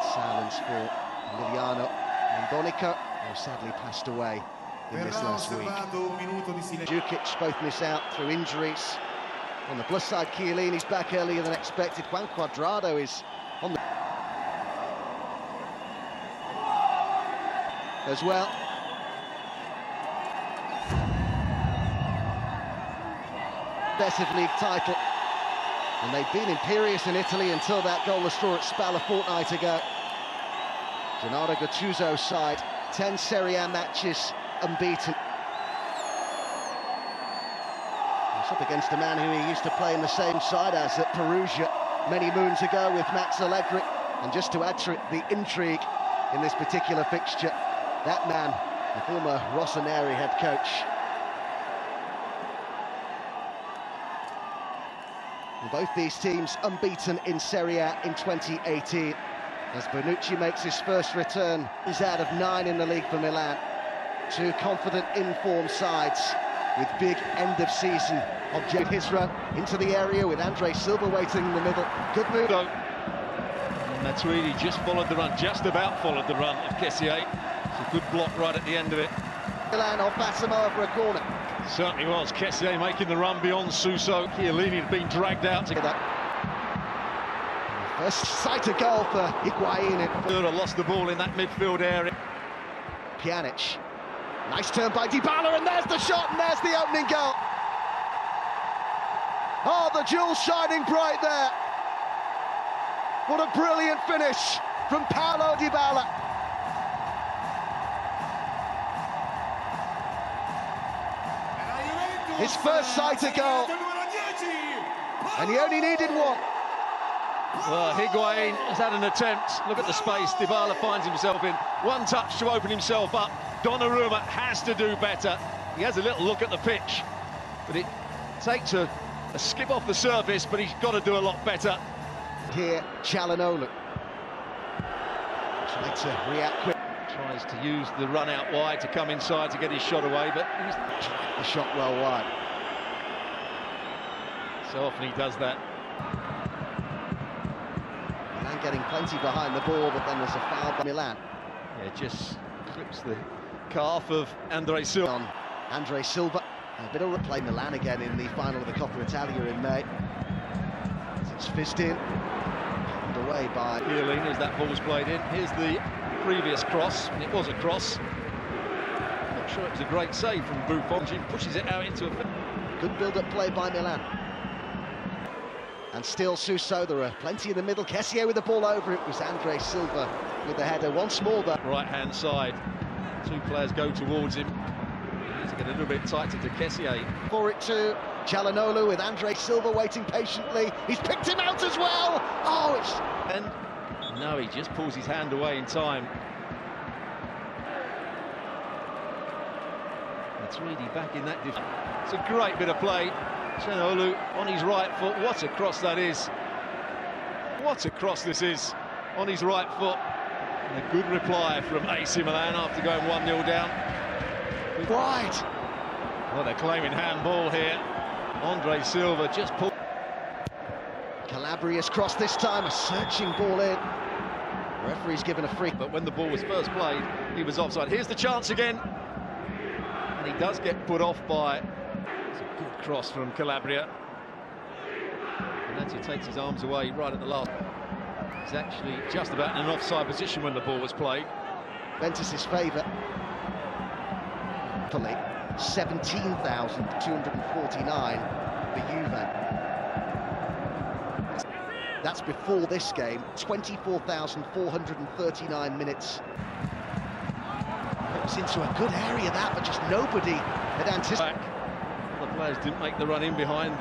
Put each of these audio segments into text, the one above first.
Silence for Emiliano Mondonica, who sadly passed away in this last week. Jukic both miss out through injuries. On the plus side, Chiellini's back earlier than expected. Juan Cuadrado is on the... as well. Progressive league title. And they've been imperious in Italy until that goalless draw at Spal a fortnight ago. Gennaro Gattuso's side, 10 Serie A matches unbeaten. He's up against a man who he used to play in the same side as at Perugia many moons ago with Max Allegri. And just to add to it, the intrigue in this particular fixture, that man, the former Rossoneri head coach. And both these teams unbeaten in Serie A in 2018. As Bonucci makes his first return, he's out of 9 in the league for Milan. Two confident, informed sides with big end-of-season objective. His run into the area with Andre Silva waiting in the middle. Good move. Matuidi just followed the run, just about followed the run of Kessié. It's a good block right at the end of it. Milan off Asamoah for a corner. Certainly was. Kessié making the run beyond Suso. Chiellini had been dragged out to that. First sight of goal for Higuain. Lost the ball in that midfield area. Pjanic. Nice turn by Dybala, and there's the shot, and there's the opening goal. Oh, the jewel shining bright there. What a brilliant finish from Paulo Dybala. His first sight of goal, and he only needed one. Well, Higuain has had an attempt. Look at the space Dybala finds himself in. One touch to open himself up. Donnarumma has to do better. He has a little look at the pitch, but it takes a skip off the surface, but he's got to do a lot better. Here, Calhanoglu trying to react quick. Tries to use the run out wide to come inside to get his shot away, but he's the shot well wide. So often he does that. Milan getting plenty behind the ball, but then there's a foul by Milan. Yeah, just clips the calf of Andre Silva. On Andre Silva. A bit of replay. Milan again in the final of the Coppa Italia in May. It's fizzed in. And away by Chiellini as that ball's played in. Here's the previous cross, and it was a cross. Not sure it was a great save from Buffon. He pushes it out into a... Good build-up play by Milan. And still Suso, there are plenty in the middle. Kessié with the ball over, it was Andre Silva with the header. Once more though. Right-hand side, two players go towards him. He needs to get a little bit tighter to Kessié. For it to Calhanoglu with Andre Silva waiting patiently. He's picked him out as well. Oh, it's... And no, he just pulls his hand away in time. Matuidi back in that defense. It's a great bit of play. Calhanoglu on his right foot. What a cross that is. What a cross this is on his right foot. And a good reply from AC Milan after going 1-0 down. Wide. Well, they're claiming handball here. Andre Silva just pulled. Calabria's cross this time, a searching ball in. The referee's given a free. But when the ball was first played, he was offside. Here's the chance again. And he does get put off by... It's a good cross from Calabria. And Nancy takes his arms away right at the last. He's actually just about in an offside position when the ball was played. Juventus' favour. 17,249 for Juve. That's before this game, 24,439 minutes. It was into a good area that, but just nobody had anticipated. The players didn't make the run in behind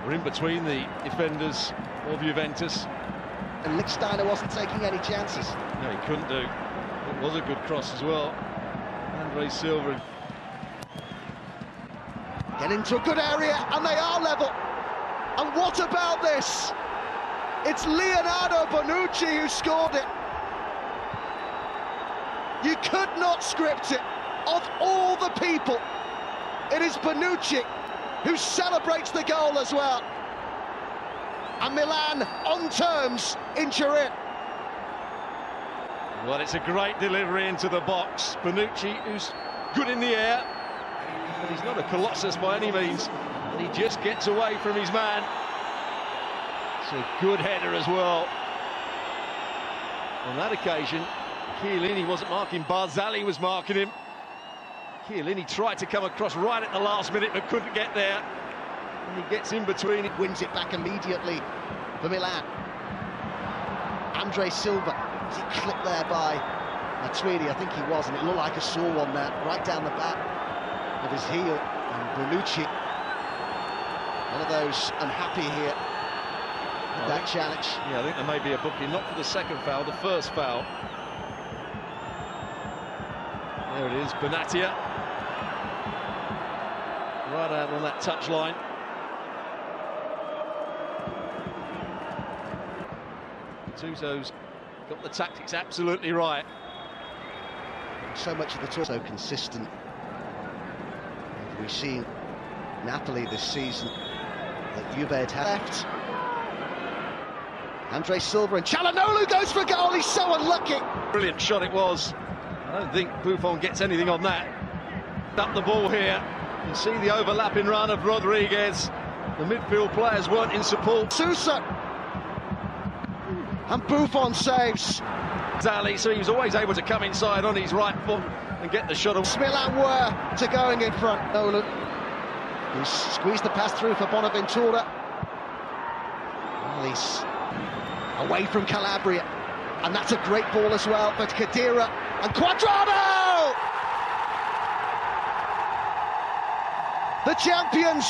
or in between the defenders of Juventus. And Lichtsteiner wasn't taking any chances. No, he couldn't do. It was a good cross as well. Andre Silva. Get into a good area, and they are level. And what about this? It's Leonardo Bonucci who scored it. You could not script it. Of all the people, it is Bonucci who celebrates the goal as well. And Milan on terms in Turin. Well, it's a great delivery into the box. Bonucci, who's good in the air, but he's not a colossus by any means, and he just gets away from his man. It's a good header as well. On that occasion, Chiellini wasn't marking, Barzagli was marking him. Chiellini tried to come across right at the last minute, but couldn't get there. And he gets in between. It wins it back immediately for Milan. Andre Silva, is he clipped there by Matuidi? I think he was, and it looked like a sore one there, right down the back of his heel. And Bonucci, one of those unhappy here with that challenge. Yeah, I think there may be a booking, not for the second foul, the first foul. There it is, Benatia. Right out on that touchline. Gattuso's got the tactics absolutely right. So much of the talk, so consistent. We've seen Napoli this season that Juve had left. Andre Silva and Calhanoglu goes for a goal. He's so unlucky. Brilliant shot it was. I don't think Buffon gets anything on that. Up the ball here. You see the overlapping run of Rodriguez. The midfield players weren't in support. Sousa. And Buffon saves. Zali, so he was always able to come inside on his right foot and get the shot. Milan were to going in front. Nolan, who squeezed the pass through for Bonaventura. Well, he's away from Calabria, and that's a great ball as well. But Khedira and Cuadrado! The champions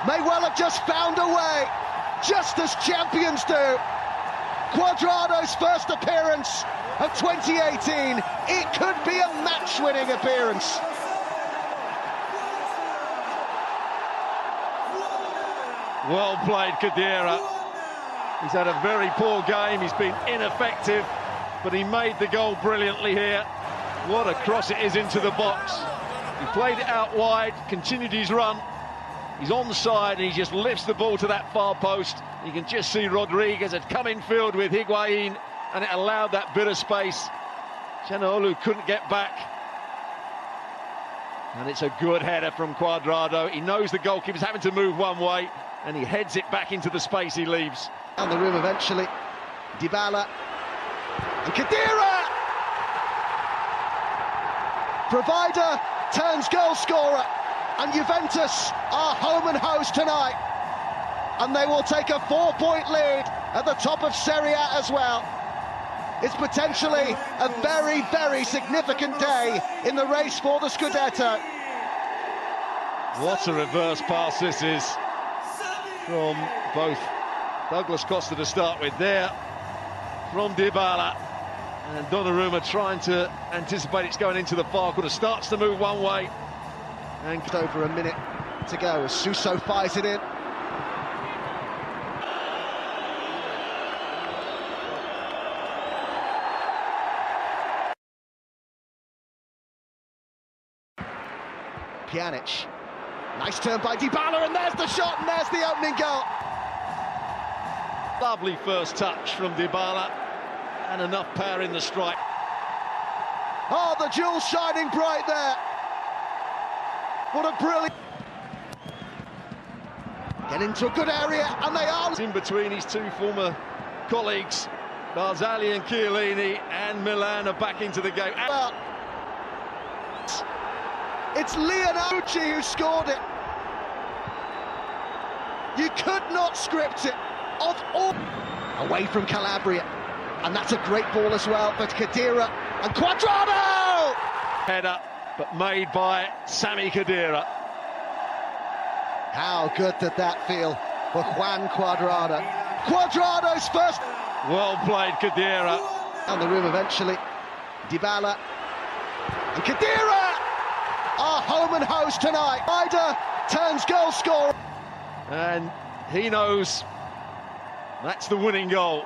may well have just found a way, just as champions do. Cuadrado's first appearance of 2018. It could be a match-winning appearance. Well played, Khedira. He's had a very poor game. He's been ineffective, but he made the goal brilliantly here. What a cross it is into the box. He played it out wide, continued his run. He's on the side, and he just lifts the ball to that far post. You can just see Rodriguez had come in field with Higuain, and it allowed that bit of space. Calhanoglu couldn't get back. And it's a good header from Cuadrado. He knows the goalkeeper's having to move one way, and he heads it back into the space he leaves. Down the room eventually. Dybala. And Khedira! Provider turns goal scorer. And Juventus are home and host tonight. And they will take a 4-point lead at the top of Serie A as well. It's potentially a very, very significant day in the race for the Scudetto. What a reverse pass this is from both Douglas Costa to start with there, from Dybala, and Donnarumma trying to anticipate it's going into the far corner. Starts to move one way. And over a minute to go as Suso fires it in. Pjanic. Nice turn by Dybala, and there's the shot, and there's the opening goal. Lovely first touch from Dybala, and enough power in the strike. Oh, the jewels shining bright there. What a brilliant... Get into a good area, and they are... In between his two former colleagues, Barzagli and Chiellini, and Milan are back into the game. Well, it's Leonardo who scored it. You could not script it. Of all... Away from Calabria, and that's a great ball as well, but Khedira and Cuadrado! Header, but made by Sami Khedira. How good did that feel for Juan Cuadrado? Cuadrado's first... Well played, Khedira. Down the room eventually. Dybala. And Khedira are home and host tonight. Ryder turns goal scorer. And he knows that's the winning goal.